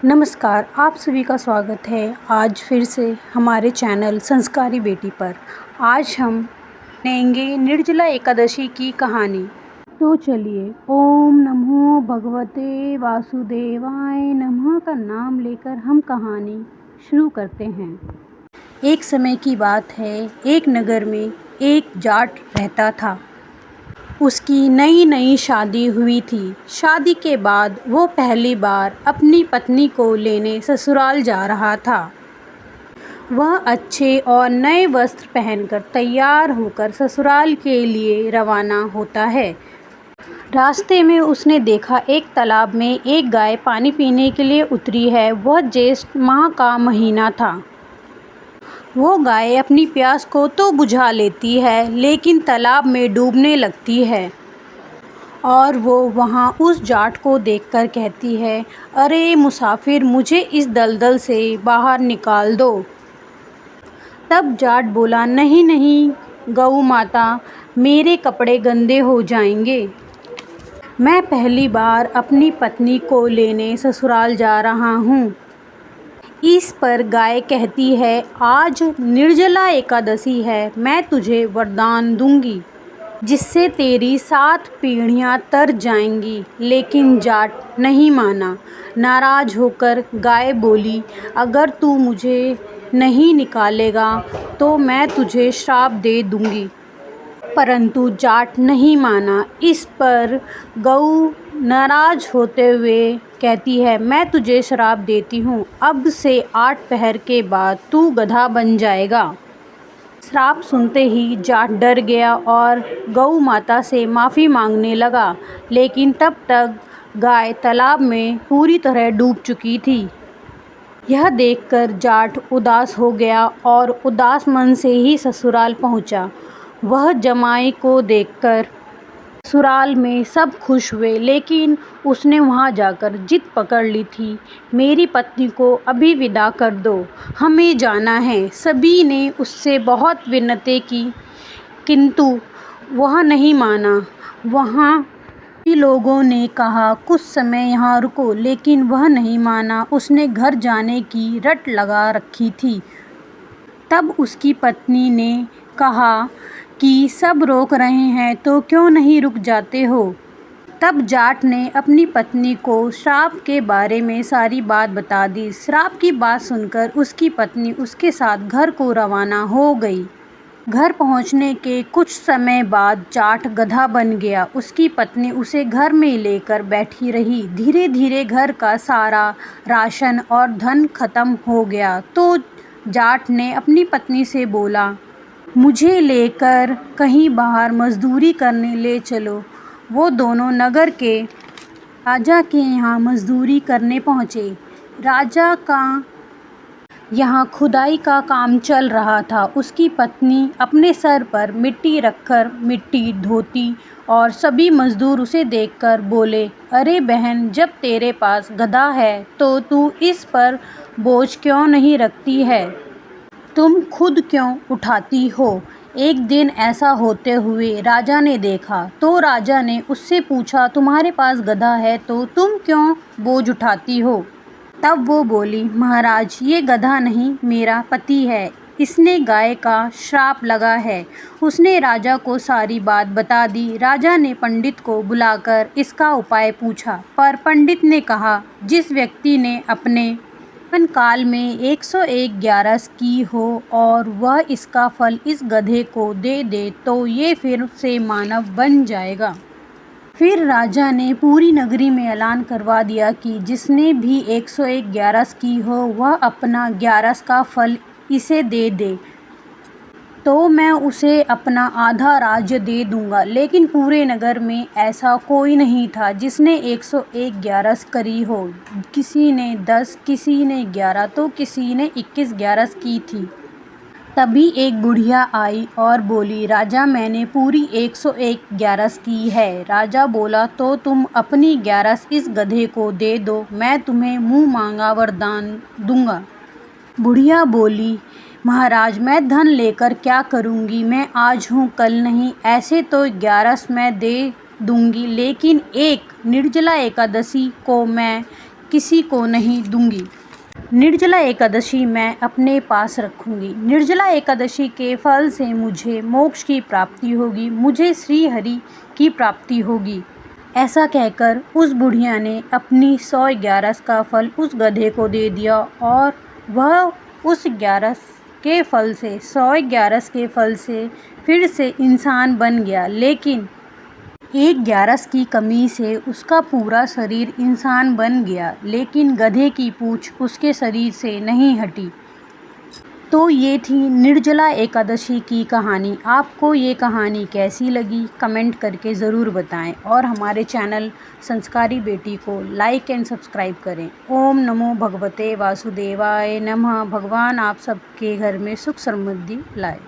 नमस्कार, आप सभी का स्वागत है आज फिर से हमारे चैनल संस्कारी बेटी पर। आज हम सुनेंगे निर्जला एकादशी की कहानी। तो चलिए, ओम नमो भगवते वासुदेवाय नमः का नाम लेकर हम कहानी शुरू करते हैं। एक समय की बात है, एक नगर में एक जाट रहता था। उसकी नई नई शादी हुई थी। शादी के बाद वो पहली बार अपनी पत्नी को लेने ससुराल जा रहा था। वह अच्छे और नए वस्त्र पहनकर तैयार होकर ससुराल के लिए रवाना होता है। रास्ते में उसने देखा एक तालाब में एक गाय पानी पीने के लिए उतरी है। वह ज्येष्ठ माह का महीना था। वो गाय अपनी प्यास को तो बुझा लेती है, लेकिन तालाब में डूबने लगती है और वो वहाँ उस जाट को देखकर कहती है, अरे मुसाफिर, मुझे इस दलदल से बाहर निकाल दो। तब जाट बोला, नहीं नहीं गऊ माता, मेरे कपड़े गंदे हो जाएंगे। मैं पहली बार अपनी पत्नी को लेने ससुराल जा रहा हूँ। इस पर गाय कहती है, आज निर्जला एकादशी है, मैं तुझे वरदान दूंगी जिससे तेरी 7 पीढ़ियाँ तर जाएंगी। लेकिन जाट नहीं माना। नाराज होकर गाय बोली, अगर तू मुझे नहीं निकालेगा तो मैं तुझे श्राप दे दूंगी। परंतु जाट नहीं माना। इस पर गऊ नाराज होते हुए कहती है, मैं तुझे श्राप देती हूँ, अब से 8 पहर के बाद तू गधा बन जाएगा। श्राप सुनते ही जाट डर गया और गऊ माता से माफ़ी मांगने लगा। लेकिन तब तक गाय तालाब में पूरी तरह डूब चुकी थी। यह देखकर जाट उदास हो गया और उदास मन से ही ससुराल पहुंचा। वह जमाई को देखकर ससुराल में सब खुश हुए, लेकिन उसने वहां जाकर जिद पकड़ ली थी, मेरी पत्नी को अभी विदा कर दो, हमें जाना है। सभी ने उससे बहुत विनती की, किंतु वह नहीं माना। वहाँ सभी लोगों ने कहा, कुछ समय यहाँ रुको, लेकिन वह नहीं माना। उसने घर जाने की रट लगा रखी थी। तब उसकी पत्नी ने कहा कि सब रोक रहे हैं तो क्यों नहीं रुक जाते हो। तब जाट ने अपनी पत्नी को श्राप के बारे में सारी बात बता दी। श्राप की बात सुनकर उसकी पत्नी उसके साथ घर को रवाना हो गई। घर पहुंचने के कुछ समय बाद जाट गधा बन गया। उसकी पत्नी उसे घर में लेकर बैठी रही। धीरे धीरे घर का सारा राशन और धन खत्म हो गया तो जाट ने अपनी पत्नी से बोला, मुझे लेकर कहीं बाहर मजदूरी करने ले चलो। वो दोनों नगर के राजा के यहाँ मजदूरी करने पहुँचे। राजा का यहाँ खुदाई का काम चल रहा था। उसकी पत्नी अपने सर पर मिट्टी रखकर मिट्टी धोती और सभी मजदूर उसे देखकर बोले, अरे बहन, जब तेरे पास गधा है तो तू इस पर बोझ क्यों नहीं रखती है, तुम खुद क्यों उठाती हो। एक दिन ऐसा होते हुए राजा ने देखा तो राजा ने उससे पूछा, तुम्हारे पास गधा है तो तुम क्यों बोझ उठाती हो। तब वो बोली, महाराज, ये गधा नहीं, मेरा पति है, इसने गाय का श्राप लगा है। उसने राजा को सारी बात बता दी। राजा ने पंडित को बुलाकर इसका उपाय पूछा, पर पंडित ने कहा, जिस व्यक्ति ने अपने जीवन काल में 101 ग्यारस की हो और वह इसका फल इस गधे को दे दे तो ये फिर से मानव बन जाएगा। फिर राजा ने पूरी नगरी में ऐलान करवा दिया कि जिसने भी 101 ग्यारस की हो वह अपना ग्यारस का फल इसे दे दे तो मैं उसे अपना आधा राज्य दे दूंगा। लेकिन पूरे नगर में ऐसा कोई नहीं था जिसने 101 ग्यारस करी हो। किसी ने 10, किसी ने 11 तो किसी ने 21 ग्यारस की थी। तभी एक बुढ़िया आई और बोली, राजा, मैंने पूरी 101 ग्यारस की है। राजा बोला, तो तुम अपनी ग्यारस इस गधे को दे दो, मैं तुम्हें मुँह मांगा वरदान दूंगा। बुढ़िया बोली, महाराज, मैं धन लेकर क्या करूँगी, मैं आज हूँ कल नहीं, ऐसे तो 11 मैं दे दूँगी, लेकिन एक निर्जला एकादशी को मैं किसी को नहीं दूंगी। निर्जला एकादशी मैं अपने पास रखूंगी। निर्जला एकादशी के फल से मुझे मोक्ष की प्राप्ति होगी, मुझे श्री हरि की प्राप्ति होगी। ऐसा कहकर उस बुढ़िया ने अपनी 111 का फल उस गधे को दे दिया और वह उस 11 के फल से 111 के फल से फिर से इंसान बन गया, लेकिन एक 11 की कमी से उसका पूरा शरीर इंसान बन गया, लेकिन गधे की पूंछ उसके शरीर से नहीं हटी। तो ये थी निर्जला एकादशी की कहानी। आपको ये कहानी कैसी लगी कमेंट करके ज़रूर बताएं और हमारे चैनल संस्कारी बेटी को लाइक एंड सब्सक्राइब करें। ओम नमो भगवते वासुदेवाय नमः। भगवान आप सबके घर में सुख समृद्धि लाए।